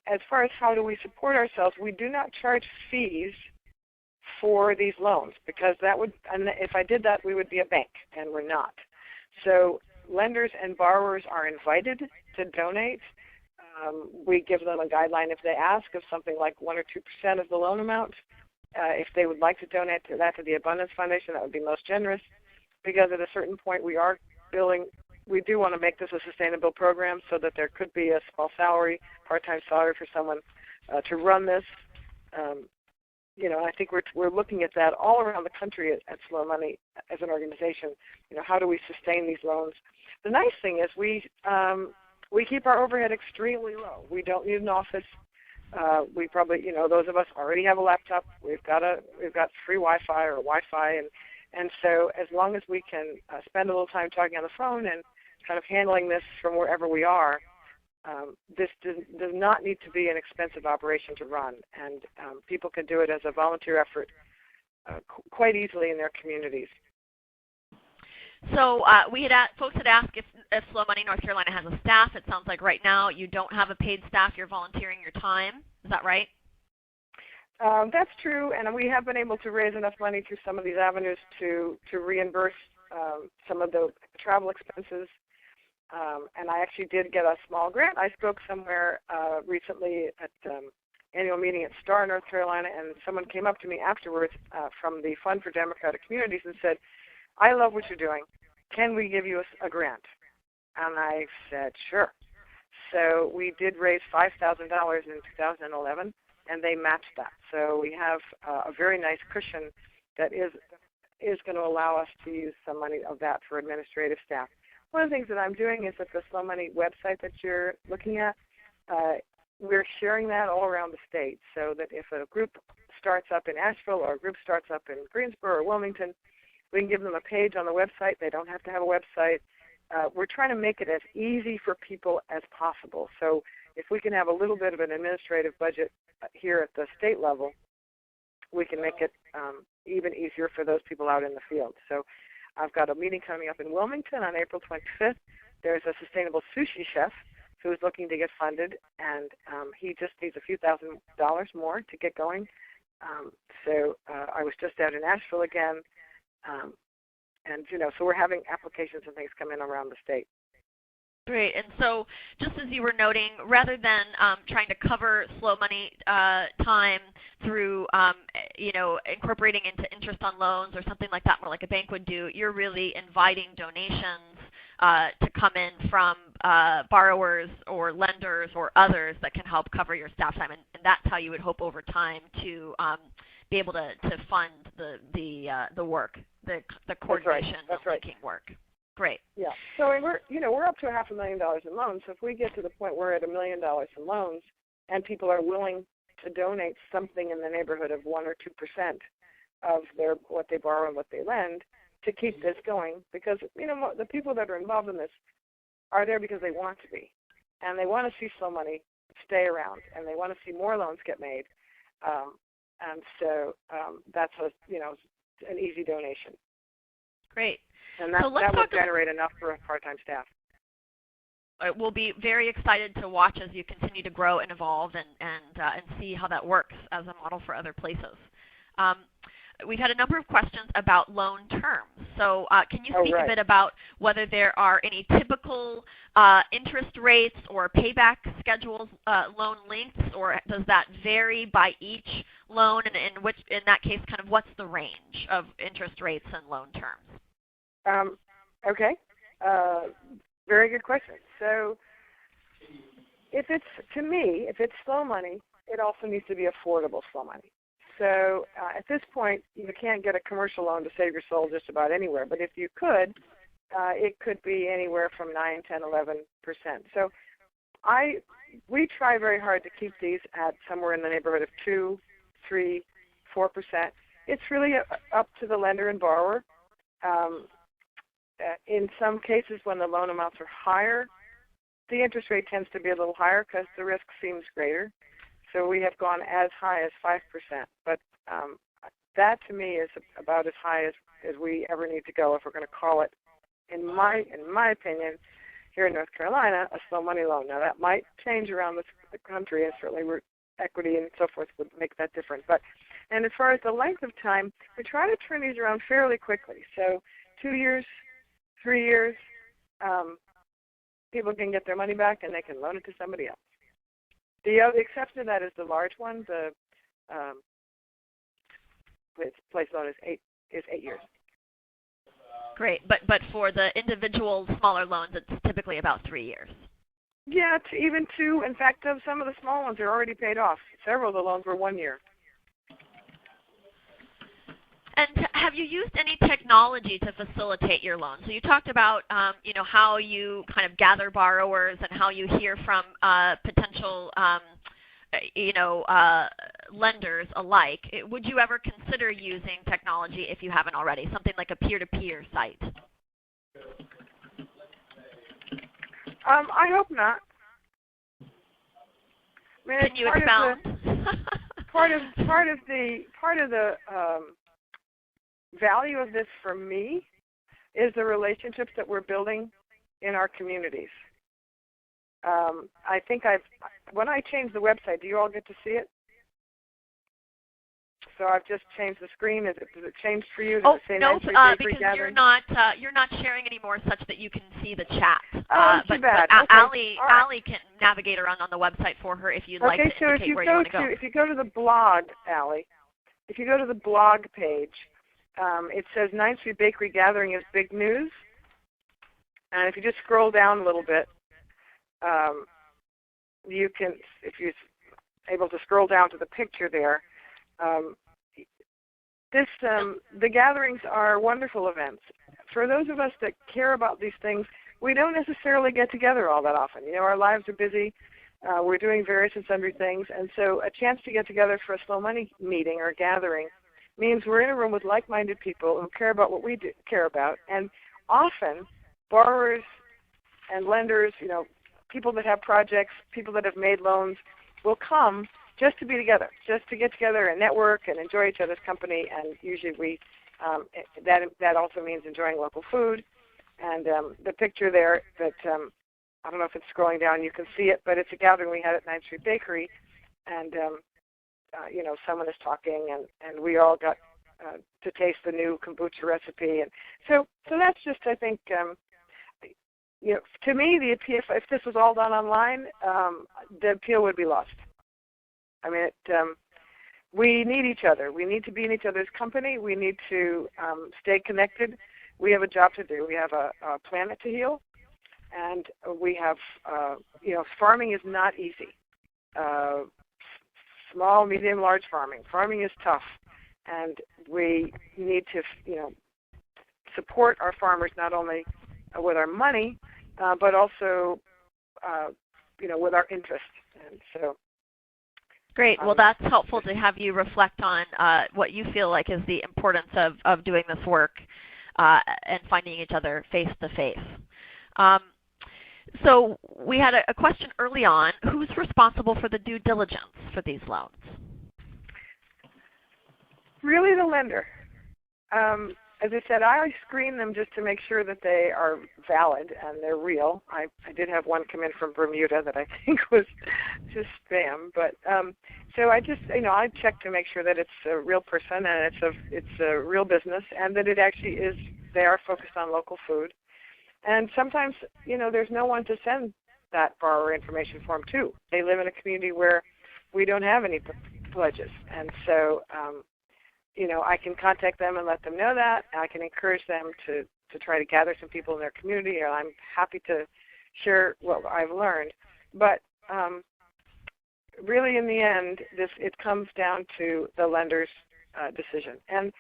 As far as how do we support ourselves, we do not charge fees for these loans because if I did that, we would be a bank, and we're not. So lenders and borrowers are invited to donate. We give them a guideline if they ask of something like 1 or 2% of the loan amount. If they would like to donate to the Abundance Foundation, that would be most generous because at a certain point we do want to make this a sustainable program so that there could be a small salary, part-time salary for someone to run this. I think we're looking at that all around the country at Slow Money as an organization. How do we sustain these loans? The nice thing is we keep our overhead extremely low. We don't need an office. We probably, those of us already have a laptop. We've got free Wi-Fi or Wi-Fi, and so as long as we can spend a little time talking on the phone and kind of handling this from wherever we are, this does not need to be an expensive operation to run, and people can do it as a volunteer effort quite easily in their communities. So folks had asked if Slow Money North Carolina has a staff. It sounds like right now you don't have a paid staff. You're volunteering your time. Is that right? That's true, and we have been able to raise enough money through some of these avenues to reimburse some of the travel expenses. And I actually did get a small grant. I spoke somewhere recently at annual meeting at Star, North Carolina, and someone came up to me afterwards from the Fund for Democratic Communities and said, "I love what you're doing. Can we give you a grant?" And I said, "Sure." So we did raise $5,000 in 2011, and they matched that. So we have a very nice cushion that is going to allow us to use some money of that for administrative staff. One of the things that I'm doing is at the Slow Money website that you're looking at, we're sharing that all around the state so that if a group starts up in Asheville or a group starts up in Greensboro or Wilmington, we can give them a page on the website. They don't have to have a website. We're trying to make it as easy for people as possible. So if we can have a little bit of an administrative budget here at the state level, we can make it even easier for those people out in the field. So I've got a meeting coming up in Wilmington on April 25th. There's a sustainable sushi chef who's looking to get funded, and he just needs a few $1,000s more to get going. So I was just out in Asheville again, and so we're having applications and things come in around the state. Great. And so just as you were noting, rather than trying to cover Slow Money time through, incorporating into interest on loans or something like that, more like a bank would do, you're really inviting donations to come in from borrowers or lenders or others that can help cover your staff time. And that's how you would hope over time to be able to fund the work, the coordination, That's the right. linking work. Great. Yeah. So we're up to $500,000 in loans. So if we get to the point where we're at $1 million in loans, and people are willing to donate something in the neighborhood of 1 or 2% of what they borrow and what they lend to keep this going, because the people that are involved in this are there because they want to be, and they want to see Slow Money stay around, and they want to see more loans get made, and so that's an easy donation. Great. And that will generate enough for a part-time staff. We'll be very excited to watch as you continue to grow and evolve and see how that works as a model for other places. We've had a number of questions about loan terms. So can you speak a bit about whether there are any typical interest rates or payback schedules, loan lengths, or does that vary by each loan? And in that case, kind of what's the range of interest rates and loan terms? Okay. Very good question. So if it's Slow Money, it also needs to be affordable Slow Money. So at this point, you can't get a commercial loan to save your soul just about anywhere. But if you could, it could be anywhere from 9, 10, 11%. So we try very hard to keep these at somewhere in the neighborhood of 2, 3, 4%. It's really up to the lender and borrower. In some cases, when the loan amounts are higher, the interest rate tends to be a little higher because the risk seems greater. So we have gone as high as 5%. But that, to me, is about as high as we ever need to go if we're going to call it, in my opinion, here in North Carolina, a Slow Money loan. Now, that might change around the country, and certainly equity and so forth would make that different. And as far as the length of time, we try to turn these around fairly quickly. So 2 years, 3 years, people can get their money back and they can loan it to somebody else. The exception to that is the large one. The place loan is 8 years. Great, but for the individual smaller loans, it's typically about 3 years. Yeah, even 2. In fact, some of the small ones are already paid off. Several of the loans were 1 year. And have you used any technology to facilitate your loan? So you talked about how you kind of gather borrowers and how you hear from potential lenders alike. Would you ever consider using technology if you haven't already, something like a peer-to-peer site? I hope not. I mean, Can you expound? Part of the value of this for me is the relationships that we're building in our communities. I think when I changed the website, do you all get to see it? So I've just changed the screen. Does it change for you? Does it say no, because you're not sharing anymore such that you can see the chat. Too bad. But okay. Allie can navigate around on the website for her if you'd like to indicate where you want to go. If you go to the blog, Allie, if you go to the blog page, it says 9th Street Bakery Gathering is big news. And if you just scroll down a little bit, you can, if you're able to scroll down to the picture there, the gatherings are wonderful events. For those of us that care about these things, we don't necessarily get together all that often. Our lives are busy. We're doing various and sundry things, and so a chance to get together for a slow money meeting or gathering means we're in a room with like-minded people who care about what we care about, and often borrowers and lenders, people that have projects, people that have made loans, will come just to be together, just to get together and network and enjoy each other's company. And usually that also means enjoying local food. And the picture there that I don't know if it's scrolling down, you can see it, but it's a gathering we had at 9th Street Bakery, and someone is talking, and we all got to taste the new kombucha recipe, and so that's just, I think, to me, the appeal, if this was all done online, the appeal would be lost. I mean, we need each other. We need to be in each other's company. We need to stay connected. We have a job to do. We have a planet to heal, and we have, farming is not easy. Small, medium, large farming. Farming is tough, and we need to, support our farmers not only with our money, but also, with our interest. And so. Great. Well, that's helpful to have you reflect on what you feel like is the importance of doing this work and finding each other face-to-face. So we had a question early on. Who's responsible for the due diligence for these loans? Really the lender. As I said, I screen them just to make sure that they are valid and they're real. I did have one come in from Bermuda that I think was just spam, but so I just, I check to make sure that it's a real person and it's a real business, and that it actually is. They are focused on local food, and sometimes there's no one to send that borrower information form to. They live in a community where we don't have any pledges, and so. I can contact them and let them know that. I can encourage them to try to gather some people in their community, and I'm happy to share what I've learned. But really, in the end, it comes down to the lender's decision. And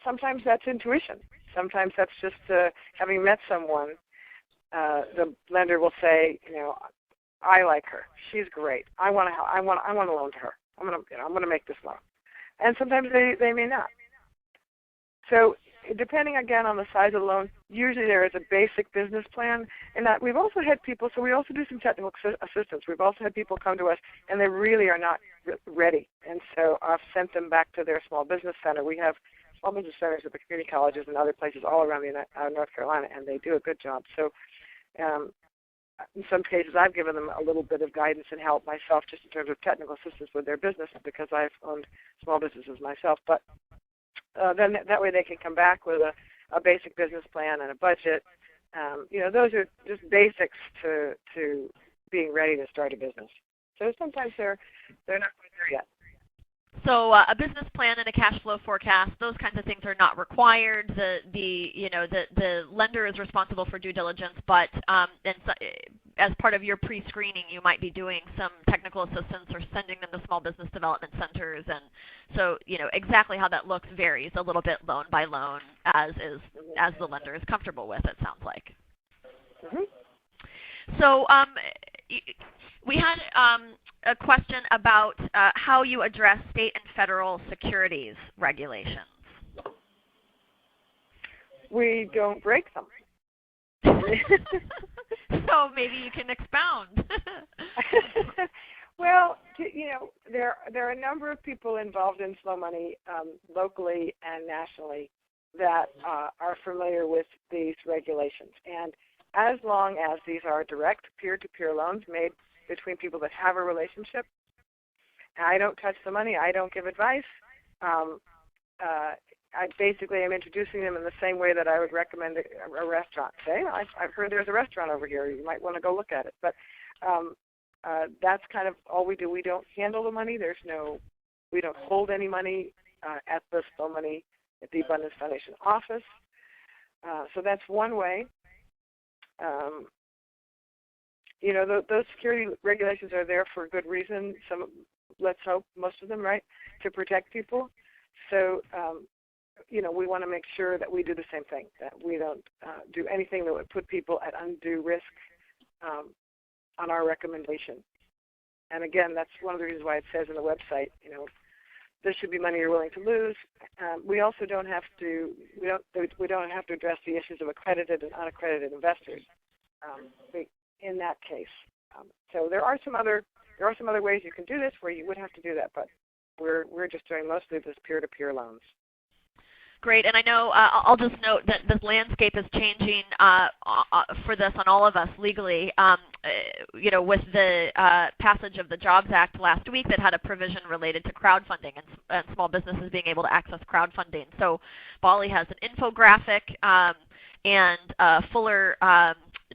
sometimes that's intuition. Sometimes that's just having met someone. The lender will say, I like her. She's great. I want to loan to her. I'm going to make this loan. And sometimes they may not. So depending, again, on the size of the loan, usually there is a basic business plan. And that we've also had people, so we also do some technical assistance. We've also had people come to us, and they really are not ready. And so I've sent them back to their small business center. We have small business centers at the community colleges and other places all around North Carolina, and they do a good job. So in some cases, I've given them a little bit of guidance and help myself just in terms of technical assistance with their business because I've owned small businesses myself. But then that way they can come back with a basic business plan and a budget. Those are just basics to being ready to start a business. So sometimes they're not quite there yet. So a business plan and a cash flow forecast, those kinds of things are not required. The lender is responsible for due diligence, but as part of your pre-screening, you might be doing some technical assistance or sending them to small business development centers. And so, exactly how that looks varies a little bit loan by loan as the lender is comfortable with, it sounds like. Mm-hmm. So we had a question about how you address state and federal securities regulations. We don't break them. So maybe you can expound. Well, there are a number of people involved in slow money locally and nationally that are familiar with these regulations. And as long as these are direct peer-to-peer loans made between people that have a relationship, I don't touch the money. I don't give advice. I basically am introducing them in the same way that I would recommend a restaurant. Say, I've heard there's a restaurant over here. You might want to go look at it. But that's kind of all we do. We don't handle the money. We don't hold any money at the Slow Money at the Abundance Foundation office. So that's one way. Those security regulations are there for a good reason. Let's hope, most of them, right, to protect people. So, we want to make sure that we do the same thing, that we don't do anything that would put people at undue risk on our recommendation. And again, that's one of the reasons why it says in the website, this should be money you're willing to lose. We also don't have to address the issues of accredited and unaccredited investors in that case. So there are some other ways you can do this where you would have to do that, but we're just doing mostly this peer-to-peer loans. Great, and I know I'll just note that the landscape is changing for this on all of us legally. With the passage of the Jobs Act last week that had a provision related to crowdfunding and small businesses being able to access crowdfunding. So BALLE has an infographic and a fuller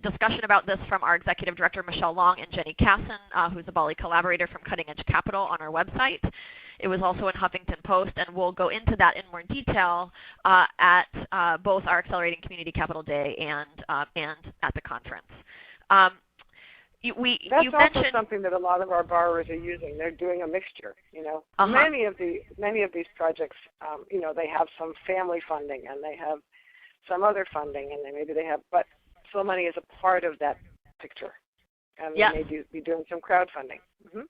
discussion about this from our Executive Director, Michelle Long, and Jenny Casson, who's a BALLE collaborator from Cutting Edge Capital, on our website. It was also in Huffington Post, and we'll go into that in more detail at both our Accelerating Community Capital Day and at the conference. That's also something that a lot of our borrowers are using. They're doing a mixture. Many of these projects, they have some family funding and they have some other funding, and maybe they have, but Slow Money is a part of that picture, and they may be doing some crowdfunding. Mm-hmm.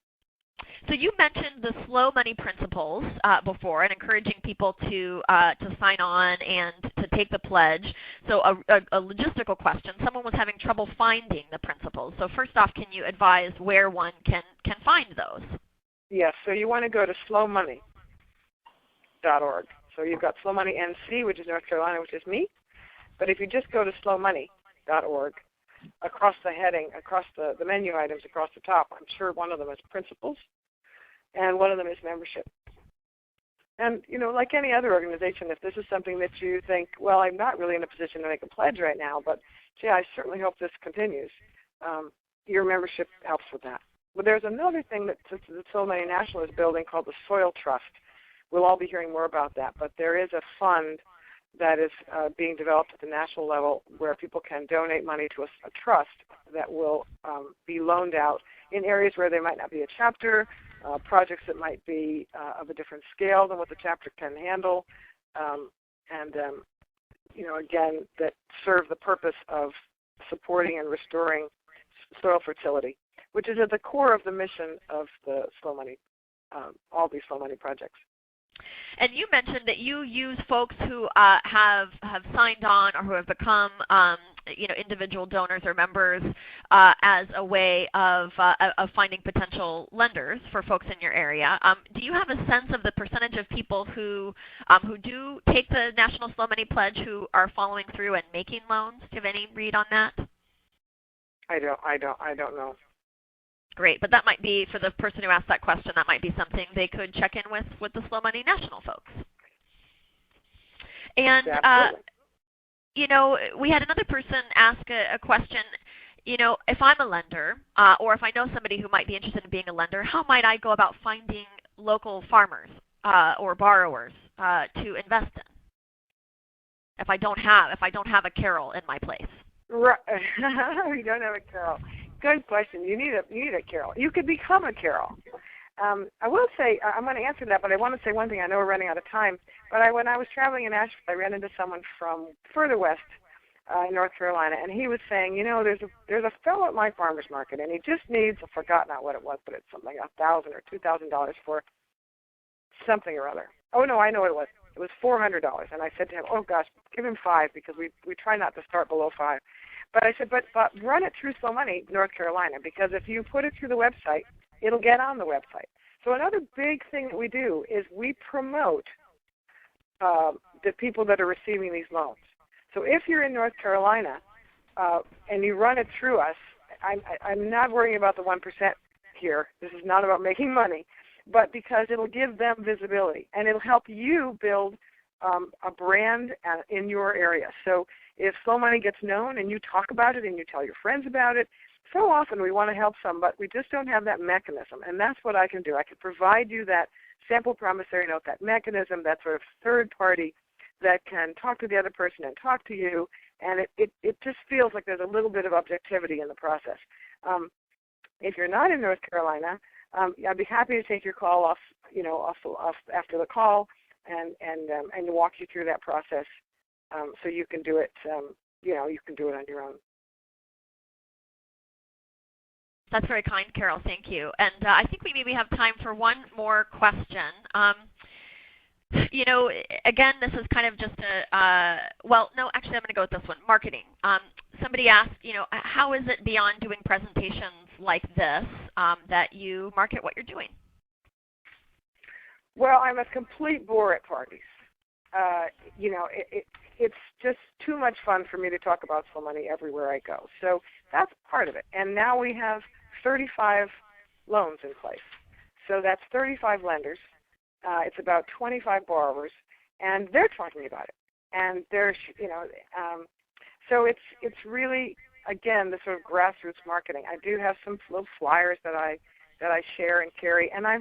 So you mentioned the Slow Money principles before, and encouraging people to sign on and to take the pledge. So a logistical question: someone was having trouble finding the principles. So first off, can you advise where one can find those? Yes. So you want to go to slowmoney.org. So you've got Slow Money NC, which is North Carolina, which is me. But if you just go to slowmoney.org, across the heading, across the menu items across the top, I'm sure one of them is principles, and one of them is membership. And, like any other organization, if this is something that you think, well, I'm not really in a position to make a pledge right now, but, gee, I certainly hope this continues, your membership helps with that. But there's another thing that the Slow Money National is building called the Soil Trust. We'll all be hearing more about that, but there is a fund that is being developed at the national level where people can donate money to a trust that will be loaned out in areas where there might not be a chapter, projects that might be of a different scale than what the chapter can handle, again, that serve the purpose of supporting and restoring soil fertility, which is at the core of the mission of the Slow Money, all these Slow Money projects. And you mentioned that you use folks who have signed on or who have become individual donors or members as a way of finding potential lenders for folks in your area. Do you have a sense of the percentage of people who do take the National Slow Money Pledge who are following through and making loans? Do you have any read on that? I don't know. Great, but that might be, for the person who asked that question, that might be something they could check in with the Slow Money National folks. And, we had another person ask a question, if I'm a lender, or if I know somebody who might be interested in being a lender, how might I go about finding local farmers or borrowers to invest in if I don't have a Carol in my place? Right. We don't have a Carol. Good question. You need a Carol. You could become a Carol. I will say, I'm going to answer that, but I want to say one thing. I know we're running out of time, but when I was traveling in Asheville, I ran into someone from further west in North Carolina, and he was saying, there's a fellow at my farmer's market, and he just needs, I forgot now what it was, but it's something like $1,000 or $2,000 for something or other. Oh, no, I know what it was. It was $400, and I said to him, oh, gosh, give him $5 because we try not to start below $5. But I said, but run it through Slow Money, North Carolina, because if you put it through the website, it'll get on the website. So another big thing that we do is we promote the people that are receiving these loans. So if you're in North Carolina and you run it through us, I'm not worrying about the 1% here. This is not about making money, but because it'll give them visibility, and it'll help you build a brand in your area. So if Slow Money gets known and you talk about it and you tell your friends about it, so often we want to help some, but we just don't have that mechanism, and that's what I can do. I can provide you that sample promissory note, that mechanism, that sort of third party that can talk to the other person and talk to you, and it just feels like there's a little bit of objectivity in the process. If you're not in North Carolina, I'd be happy to take your call off after the call and walk you through that process so you can do it. You can do it on your own. That's very kind, Carol. Thank you. And I think we maybe have time for one more question. Again, this is kind of just actually I'm going to go with this one, marketing. Somebody asked, how is it beyond doing presentations like this that you market what you're doing? Well, I'm a complete bore at parties. It's just too much fun for me to talk about Slow Money everywhere I go. So that's part of it. And now we have 35 loans in place. So that's 35 lenders. It's about 25 borrowers, and they're talking about it. And so it's really, again, the sort of grassroots marketing. I do have some little flyers that I share and carry, and I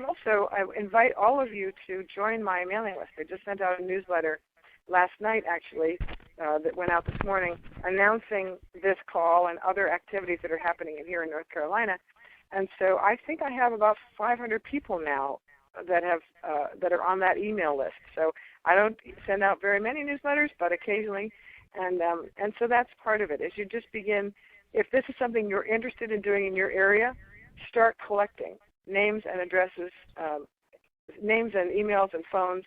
invite all of you to join my mailing list. I just sent out a newsletter last night, actually, that went out this morning, announcing this call and other activities that are happening here in North Carolina. And so I think I have about 500 people now that are on that email list. So I don't send out very many newsletters, but occasionally, and so that's part of it. As you just begin, if this is something you're interested in doing in your area, start collecting names and addresses, names and emails and phones,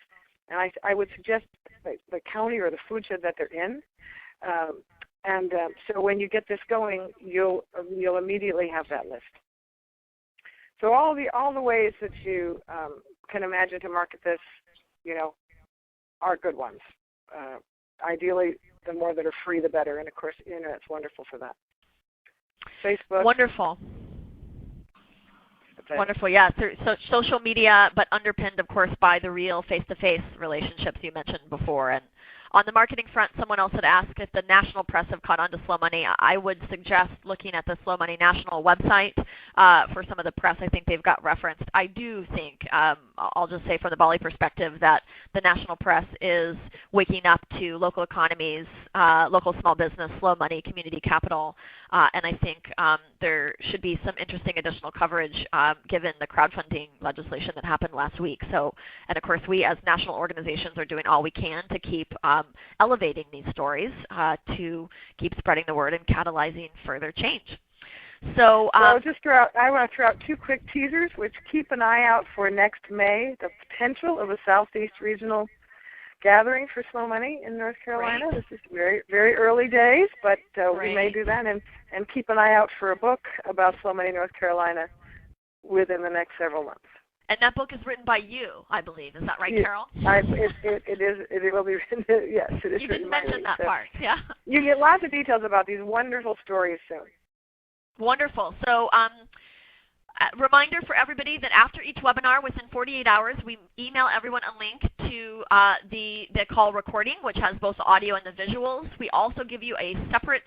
and I would suggest the county or the food shed that they're in. So when you get this going, you'll immediately have that list. So all the ways that you can imagine to market this, are good ones. Ideally, the more that are free, the better. And of course, it's wonderful for that. Facebook. Wonderful. Wonderful, yeah. Through social media, but underpinned, of course, by the real face-to-face relationships you mentioned before. And on the marketing front, someone else had asked if the national press have caught on to Slow Money. I would suggest looking at the Slow Money National website for some of the press I think they've got referenced. I do think, I'll just say from the BALLE perspective, that the national press is waking up to local economies, local small business, slow money, community capital, and I think there should be some interesting additional coverage given the crowdfunding legislation that happened last week. So, and of course, we as national organizations are doing all we can to keep elevating these stories to keep spreading the word and catalyzing further change. So I want to throw out two quick teasers, which keep an eye out for next May, the potential of a Southeast Regional gathering for Slow Money in North Carolina. Great. This is very, very early days, but we may do that, and keep an eye out for a book about Slow Money North Carolina within the next several months. And that book is written by you, I believe. Is that right, Carol? It will be written, yes, it is you written didn't by mention me. that part, yeah. You get lots of details about these wonderful stories soon. Wonderful. So reminder for everybody that after each webinar, within 48 hours, we email everyone a link to the call recording, which has both the audio and the visuals. We also give you a separate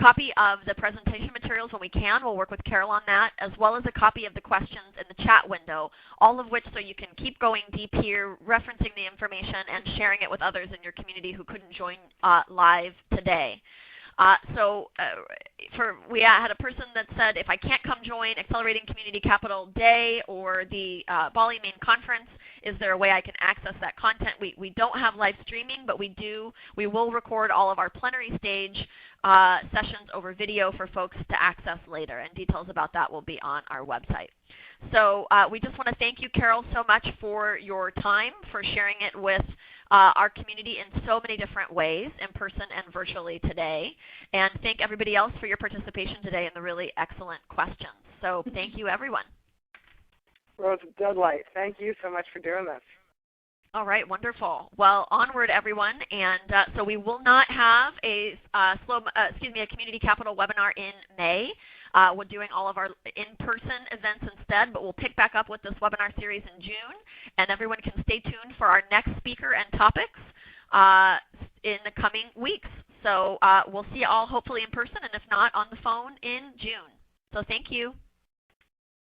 copy of the presentation materials when we can. We'll work with Carol on that, as well as a copy of the questions in the chat window, all of which so you can keep going deep here, referencing the information and sharing it with others in your community who couldn't join live today. We had a person that said, if I can't come join Accelerating Community Capital Day or the BALLE main conference, is there a way I can access that content? We don't have live streaming, but we will record all of our plenary stage sessions over video for folks to access later, and details about that will be on our website. So we just want to thank you, Carol, so much for your time, for sharing it with our community in so many different ways, in person and virtually today. And thank everybody else for your participation today and the really excellent questions. So thank you, everyone. Well, it's a delight. Thank you so much for doing this. All right, wonderful. Well, onward, everyone. And so we will not have a Community Capital webinar in May. We're doing all of our in-person events instead, but we'll pick back up with this webinar series in June. And everyone can stay tuned for our next speaker and topics in the coming weeks. So we'll see you all hopefully in person, and if not, on the phone in June. So thank you.